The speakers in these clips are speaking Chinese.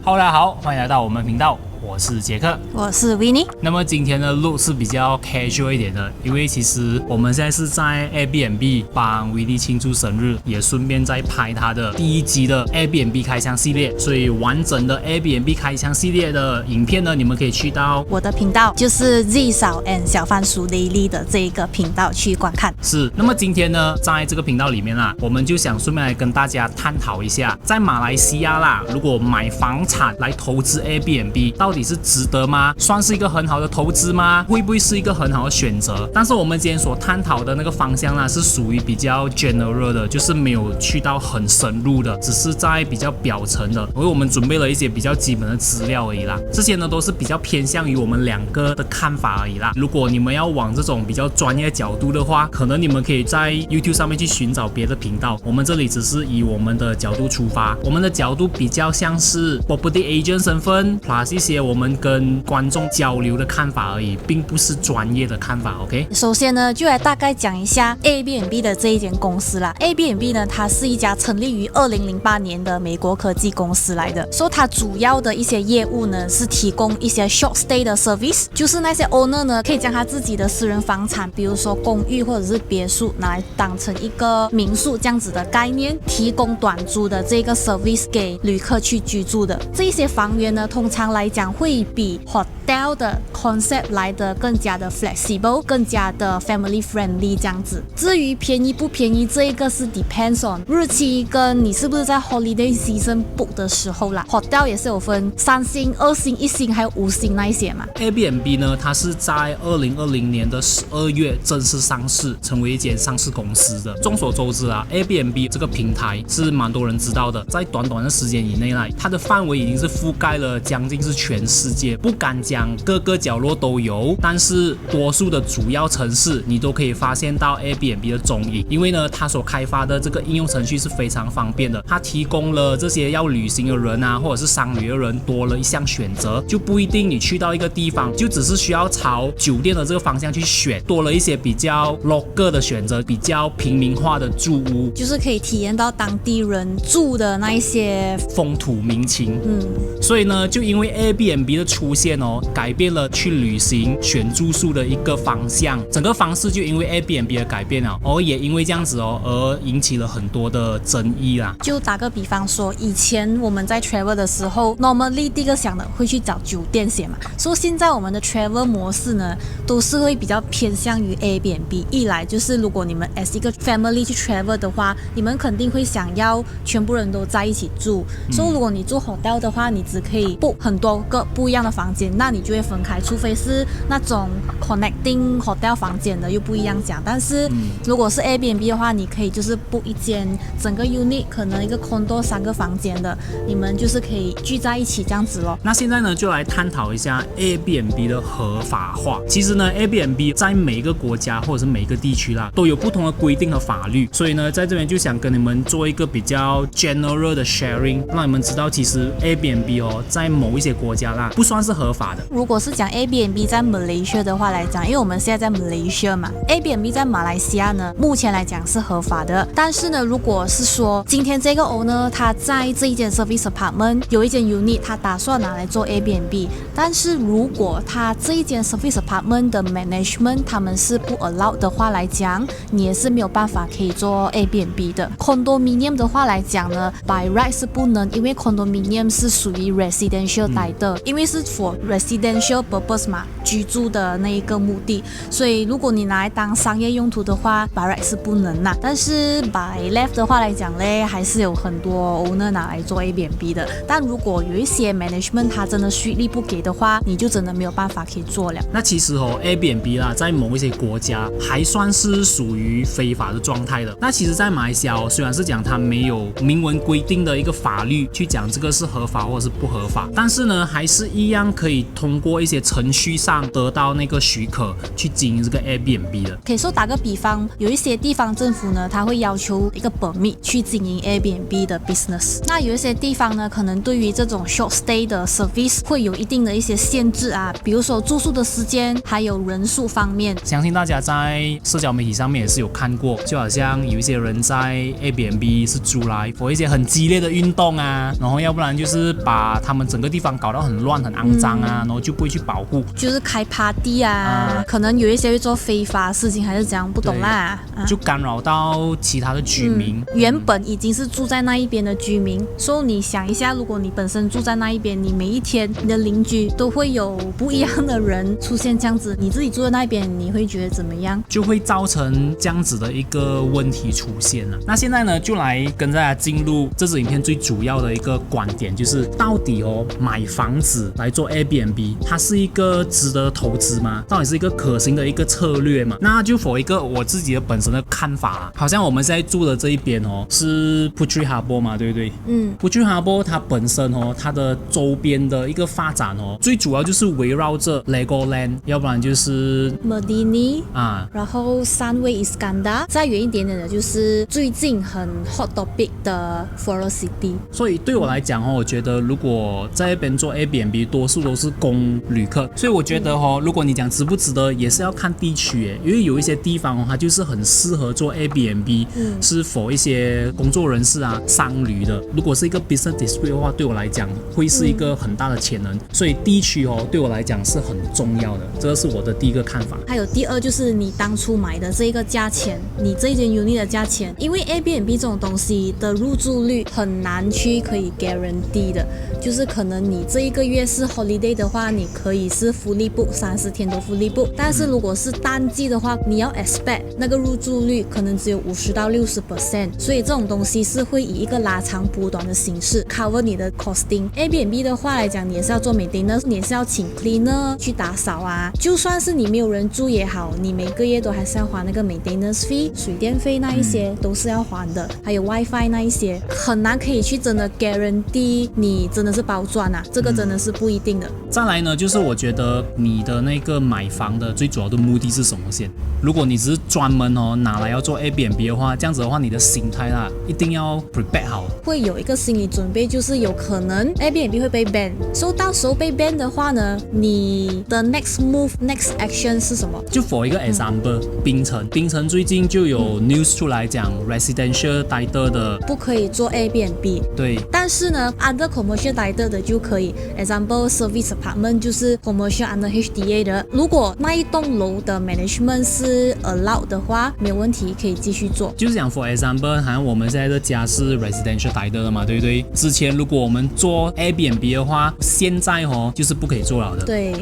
Hello， 大家好，欢迎来到我们频道，我是杰克，我是 Winnie。那么今天的录是比较 casual 一点的，因为其实我们现在是在 Airbnb 帮 Winnie 庆祝生日，也顺便在拍他的第一集的 Airbnb 开箱系列，所以完整的 Airbnb 开箱系列的影片呢，你们可以去到我的频道，就是 Z 嫂 and 小番薯 Lily 的这一个频道去观看。是，那么今天呢，在这个频道里面啊，我们就想顺便来跟大家探讨一下，在马来西亚啦，如果买房产来投资 Airbnb， 到底是值得吗？算是一个很好的投资吗？会不会是一个很好的选择？但是我们今天所探讨的那个方向呢，是属于比较 general 的，就是没有去到很深入的，只是在比较表层的，因为我们准备了一些比较基本的资料而已啦。这些呢都是比较偏向于我们两个的看法而已啦。如果你们要往这种比较专业角度的话，可能你们可以在 YouTube 上面去寻找别的频道。我们这里只是以我们的角度出发，我们的角度比较像是 property agent 身份 plus 一些我们跟观众交流的看法而已，并不是专业的看法。 OK， 首先呢，就来大概讲一下 Airbnb 的这一间公司啦。Airbnb 呢，它是一家成立于2008年的美国科技公司来的，所以它主要的一些业务呢，是提供一些 short stay 的 service， 就是那些 owner 呢，可以将他自己的私人房产，比如说公寓或者是别墅，拿来当成一个民宿这样子的概念，提供短租的这个 service 给旅客去居住的。这些房源呢，通常来讲会比 hotel 的 concept 来的更加的 flexible， 更加的 family friendly 这样子。至于便宜不便宜，这一个是 depends on 日期跟你是不是在 holiday season book 的时候啦。hotel 也是有分3星、2星、1星还有5星那一些嘛。Airbnb 呢，它是在2020年的12月正式上市，成为一间上市公司的。众所周知啊 ，Airbnb 这个平台是蛮多人知道的，在短短的时间以内呢，它的范围已经是覆盖了将近是全世界，不敢讲各个角落都有，但是多数的主要城市你都可以发现到 Airbnb 的踪影。因为呢，它所开发的这个应用程序是非常方便的，它提供了这些要旅行的人啊，或者是商旅的人多了一项选择，就不一定你去到一个地方就只是需要朝酒店的这个方向去选，多了一些比较 local 的选择，比较平民化的住屋，就是可以体验到当地人住的那一些风土民情。所以呢，就因为 Airbnb 的出现哦，改变了去旅行选住宿的一个方向，整个方式就因为 Airbnb 的改变了，也因为这样子而引起了很多的争议啦。就打个比方说，以前我们在 travel 的时候 normally 第一个想的会去找酒店先嘛，所以现在我们的 travel 模式呢，都是会比较偏向于 Airbnb。一来就是如果你们 as 一个 family 去 travel 的话，你们肯定会想要全部人都在一起住，所以如果你住 hotel 的话，你只可以 book 很多个不一样的房间，那你就会分开，除非是那种 connecting hotel 房间的又不一样讲。但是如果是 Airbnb 的话，你可以就是 book 一间整个 unit， 可能一个 condo 3个房间的，你们就是可以聚在一起这样子咯。那现在呢，就来探讨一下 Airbnb 的合法化。其实呢 Airbnb 在每一个国家或者是每一个地区啦，都有不同的规定和法律，所以呢，在这边就想跟你们做一个比较 general 的 sharing， 让你们知道其实 Airbnb 在某一些国家啦，不算是合法的。如果是讲 Airbnb 在 Malaysia 的话来讲，因为我们现在在 Malaysia 嘛， Airbnb 在马来西亚呢，目前来讲是合法的。但是呢，如果是说今天这个 owner 他在这一间 service apartment 有一间 unit， 他打算拿来做 Airbnb， 但是如果他这一间 service apartment 的 management 他们是不 allow 的话来讲，你也是没有办法可以做 Airbnb 的。 condominium 的话来讲呢， by right 是不能，因为 condominium 是属于 residential 来的，因为是 for residential purpose 嘛，居住的那一个目的，所以如果你拿来当商业用途的话 by right 是不能啦。但是 by left 的话来讲嘞，还是有很多 owner 拿来做 Airbnb 的。但如果有一些 management 他真的strictly不给的话，你就真的没有办法可以做了。那其实Airbnb 啦，在某一些国家还算是属于非法的状态的。那其实在马来西亚虽然是讲它没有明文规定的一个法律去讲这个是合法或者是不合法，但是呢还是一样可以通过一些程序上得到那个许可去经营这个 Airbnb 的。可以说打个比方，有一些地方政府呢，它会要求一个 permit 去经营 Airbnb 的 business。那有一些地方呢，可能对于这种 short stay 的 service 会有一定的一些限制啊，比如说住宿的时间，还有人数方面。相信大家在社交媒体上面也是有看过，就好像有一些人在 Airbnb 是租来做一些很激烈的运动啊，然后要不然就是把他们整个地方搞到很乱很肮脏啊，然后就不会去保护，就是开 party 啊，可能有一些会做非法事情还是怎样，不懂啦，就干扰到其他的居民。原本已经是住在那一边的居民，所以你想一下，如果你本身住在那一边，你每一天你的邻居都会有不一样的人出现这样子，你自己住在那边，你会觉得怎么样？就会造成这样子的一个问题出现了。那现在呢，就来跟大家进入这支影片最主要的一个观点，就是到底买房子来做 Airbnb， 它是一个值得投资吗？到底是一个可行的一个策略吗？那就否一个我自己的本身的看法好像我们现在住的这一边是 Puteri Harbour 嘛，对不对？Puteri Harbour 它本身它的周边的一个发展最主要就是围绕着 Legoland， 要不然就是 Medini 然后Sunway Iskandar， 再远一点点的就是最近很 hot topic 的 Forest City。所以对我来讲我觉得如果在那边做 Airbnb， 多数都是供旅客，所以我觉得如果你讲值不值得，也是要看地区耶，因为有一些地方它就是很适合做 Airbnb，是否一些工作人士啊、商旅的。如果是一个 business district 的话，对我来讲会是一个很大的潜能，所以地区对我来讲是很重要的，这个是我的第一个看法。还有第二就是你当初买的这一个价钱，你这一间 unit 的价钱，因为 Airbnb 这种东西的入住率很难去可以 guarantee 的，就是可能你这一个月是 holiday 的话，你可以是 fully book 30天都 fully book， 但是如果是淡季的话，你要 expect 那个入住率可能只有50到60%，所以这种东西是会以一个拉长补短的形式 cover 你的 costing。Airbnb 的话来讲，你也是要做 maintenance， 你也是要请 cleaner 去打扫啊，就算是你没有人住也好，你每个月都还是要还那个 maintenance fee， 水电费那一些都是要还的，还有 wifi 那一些，很难可以去真的 guarantee 你真的是包赚啊，这个真的是不一定的。再来呢，就是我觉得你的那个买房的最主要的目的是什么先？如果你只是专门拿来要做 Airbnb 的话，这样子的话，你的心态一定要 prepare 好，会有一个心理准备，就是有可能 Airbnb 会被 ban， 所以到时候被 ban 的话呢，你的 next move、next action 是什么？就 for 一个 example，槟城最近就有 news 出来讲 residential title 的不可以做 Airbnb， 对，但是呢 other commercial title 的就可以 ，example service apartment 就是 commercial under HDA 的，如果那一栋楼的 management 是 allowed 的话，没有问题，可以继续做。就是讲 for example， 好像我们现在的家是 residential title 的嘛，对不对？之前如果我们做 Airbnb 的话，现在就是不可以做了的。对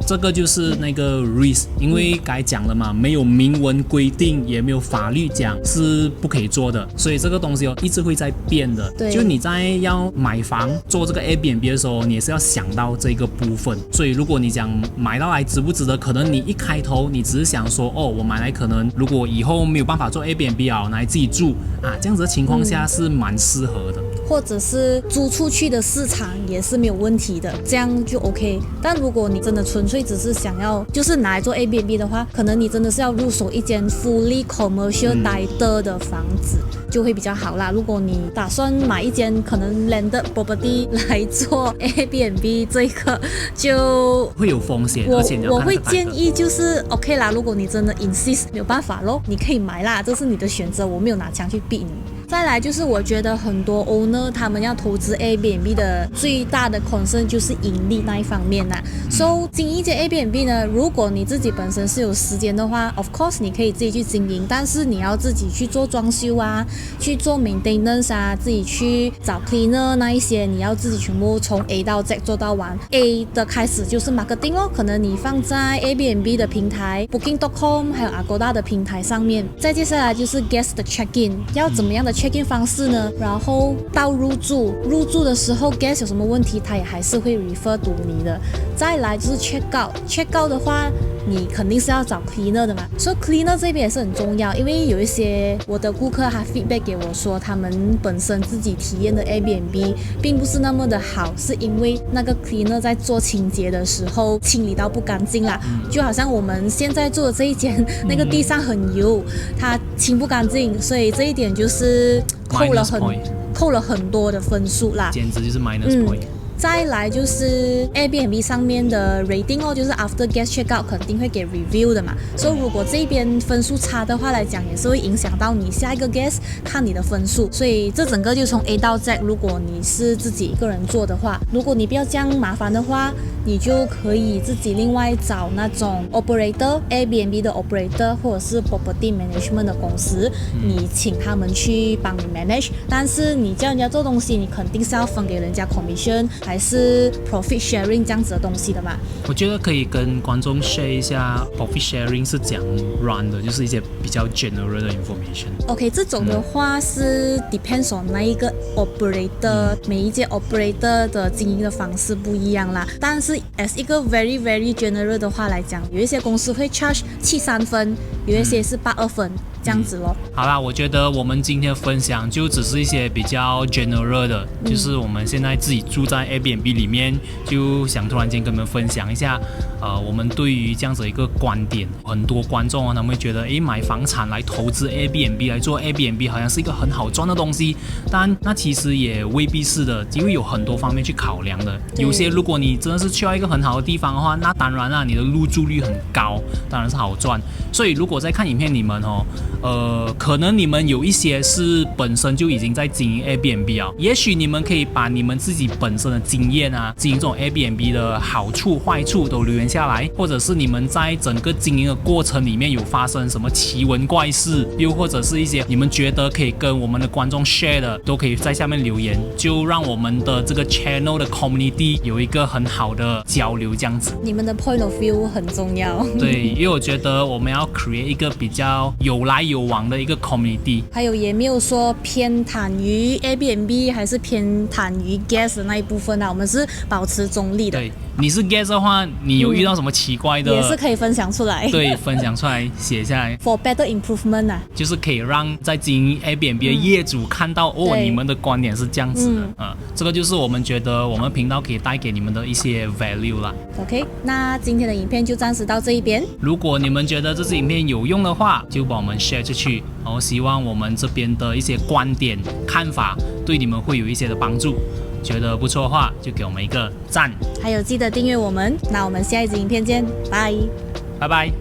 这个就是那个 risk， 因为该讲了嘛，没有明文规定，也没有法律讲是不可以做的，所以这个东西一直会在变的。对，就你在要买房做这个 Airbnb 的时候，你也是要想到这个部分。所以如果你讲买到来值不值得，可能你一开头你只是想说我买来可能如果以后没有办法做 Airbnb 拿来自己住这样子的情况下是蛮适合的。或者是租出去的市场也是没有问题的，这样就 OK。但如果你真的纯粹只是想要就是拿来做 Airbnb 的话，可能你真的是要入手一间 fully commercial title 的房子就会比较好啦。如果你打算买一间可能 landed property 来做 Airbnb， 这个就会有风险，而且我会建议就是 OK 啦，如果你真的 insist 没有办法咯，你可以买啦，这是你的选择，我没有拿枪去逼你。再来就是我觉得很多 owner 他们要投资 Airbnb 的最大的 concern 就是盈利那一方面啦。So 经营一间 Airbnb 呢，如果你自己本身是有时间的话 of course 你可以自己去经营，但是你要自己去做装修啊，去做 maintenance 啊，自己去找 cleaner 那一些，你要自己全部从 A 到 Z 做到完。A 的开始就是 marketing 可能你放在 Airbnb 的平台 Booking.com 还有 Agoda 的平台上面。再接下来就是 guest 的 check-in， 要怎么样的 check in 方式呢，然后到入住的时候 guest 有什么问题，他也还是会 refer to 你的。再来就是 check out 的话，你肯定是要找 cleaner 的嘛，所以 cleaner 这边也是很重要，因为有一些我的顾客他 feedback 给我说，他们本身自己体验的 Airbnb 并不是那么的好，是因为那个 cleaner 在做清洁的时候清理到不干净啦，就好像我们现在住的这一间，那个地上很油，它清不干净，所以这一点就是扣了很多的分数啦，简直就是 minus point。再来就是 Airbnb 上面的 rating 哦，就是 after guest check out 肯定会给 review 的嘛，所以如果这边分数差的话来讲，也是会影响到你下一个 guest 看你的分数，所以这整个就从 A 到 Z。如果你是自己一个人做的话，如果你不要这样麻烦的话，你就可以自己另外找那种 operator Airbnb 的 operator 或者是 property management 的公司，你请他们去帮你 manage， 但是你叫人家做东西，你肯定是要分给人家 commission。还是 profit sharing 这样子的东西的嘛？我觉得可以跟观众 share 一下 profit sharing 是怎样 run 的，就是一些比较 general 的 information。OK， 这种的话是 depends on 那一个 operator，每一间 operator 的经营的方式不一样啦。但是 as 一个 very very general 的话来讲，有一些公司会 charge 73分，有一些是82分。这样子咯。好啦，我觉得我们今天的分享就只是一些比较 general 的，就是我们现在自己住在 Airbnb 里面，就想突然间跟你们分享一下，我们对于这样子一个观点，很多观众他们会觉得，买房产来投资 Airbnb 来做 Airbnb 好像是一个很好赚的东西，但那其实也未必是的，因为有很多方面去考量的。有些如果你真的是去到一个很好的地方的话，那当然啦，你的入住率很高，当然是好赚。所以如果在看影片你们可能你们有一些是本身就已经在经营 Airbnb 啊，也许你们可以把你们自己本身的经验啊，经营这种 Airbnb 的好处、坏处都留言下来，或者是你们在整个经营的过程里面有发生什么奇闻怪事，又或者是一些你们觉得可以跟我们的观众 share 的，都可以在下面留言，就让我们的这个 channel 的 community 有一个很好的交流，这样子。你们的 point of view 很重要。对，因为我觉得我们要 create 一个比较有来有往的一个 community， 还有也没有说偏袒于 Airbnb 还是偏袒于 guest 的那一部分啊，我们是保持中立的。对，你是 guest 的话，你有遇到什么奇怪的，也是可以分享出来。对，分享出来写下来 for better improvement 啊，就是可以让在经营 Airbnb 的业主看到你们的观点是这样子的。这个就是我们觉得我们频道可以带给你们的一些 value 啦。OK， 那今天的影片就暂时到这一边。如果你们觉得这支影片有用的话，就把我们 share 出去，然后希望我们这边的一些观点看法对你们会有一些的帮助。觉得不错的话，就给我们一个赞，还有记得订阅我们。那我们下一支影片见，拜拜。拜拜。